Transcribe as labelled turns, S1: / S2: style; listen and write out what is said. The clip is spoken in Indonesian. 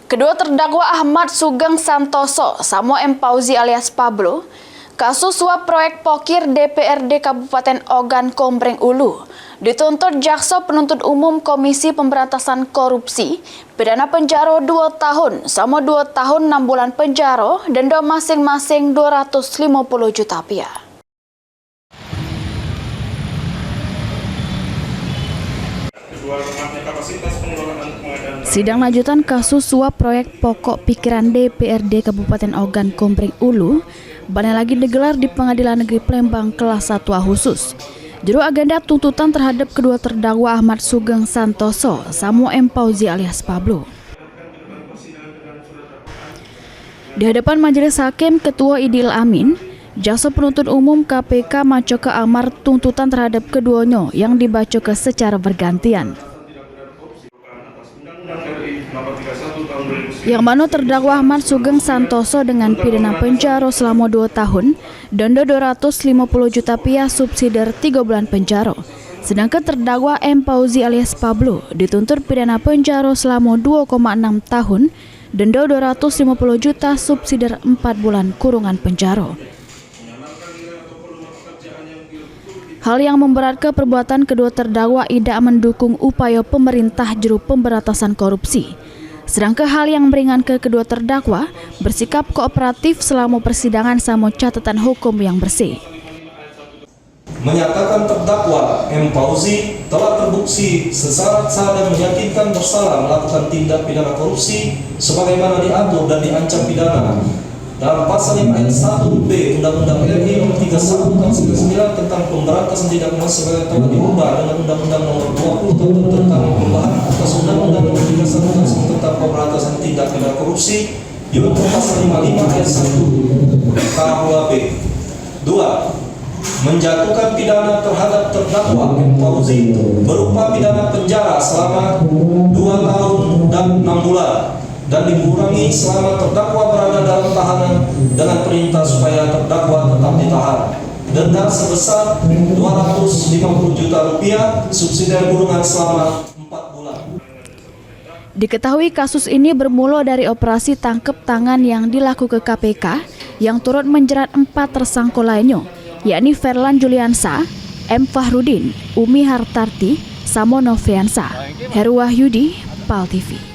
S1: Kedua terdakwa Ahmad Sugeng Santoso, Samo M. Fauzi alias Pablo, kasus suap proyek Pokir DPRD Kabupaten Ogan Komering Ulu, dituntut Jaksa Penuntut Umum Komisi Pemberantasan Korupsi, pidana penjara 2 tahun, sama 2 tahun 6 bulan penjara, denda masing-masing Rp250 juta. Sidang lanjutan kasus suap proyek pokok pikiran DPRD Kabupaten Ogan Komering Ulu balik lagi digelar di Pengadilan Negeri Palembang kelas 1A khusus. Juru agenda tuntutan terhadap kedua terdakwa Ahmad Sugeng Santoso, Samo M. Fauzi alias Pablo. Di hadapan majelis hakim Ketua Idil Amin, Jaksa Penuntut Umum KPK maco ke amar tuntutan terhadap keduanya yang dibaca ke secara bergantian. Yang mana terdakwa Ahmad Sugeng Santoso dengan pidana penjara selama 2 tahun, denda Rp250 juta subsidiar 3 bulan penjara. Sedangkan terdakwa M. Fauzi alias Pablo dituntut pidana penjara selama 2,6 tahun, denda Rp250 juta subsidiar 4 bulan kurungan penjara. Hal yang memberatkan perbuatan kedua terdakwa tidak mendukung upaya pemerintah juru pemberantasan korupsi. Sedangkan hal yang meringankan kedua terdakwa bersikap kooperatif selama persidangan sama catatan hukum yang bersih.
S2: Menyatakan terdakwa M. Fauzi telah terbukti secara sah dan meyakinkan bersalah melakukan tindak pidana korupsi sebagaimana diatur dan diancam pidana dalam pasal 5 ayat 1B Undang-Undang RI Nomor 31 Tahun 1999 tentang pemberantasan tindak pidana sebagai telah diubah dengan Undang-Undang Nomor 20 Tahun tentang perubahan atas Undang-Undang Nomor 31 Tahun tentang pemberantasan tindak pidana korupsi yaitu pasal 55 ayat 1 KUHP. 2. Menjatuhkan pidana terhadap terdakwa M. Fauzi berupa pidana penjara selama 2 tahun dan 6 bulan dan dikurangi selama terdakwa berada dalam tahanan dengan perintah supaya terdakwa tetap ditahan. Denda sebesar Rp250 juta subsidiar kurungan selama 4 bulan.
S1: Diketahui kasus ini bermula dari operasi tangkep tangan yang dilakukan KPK yang turut menjerat 4 tersangka lainnya, yakni Ferlan Juliansa, M. Fahrudin, Umi Hartarti, Samo Nofriansa, Heru Wahyudi, PAL TV.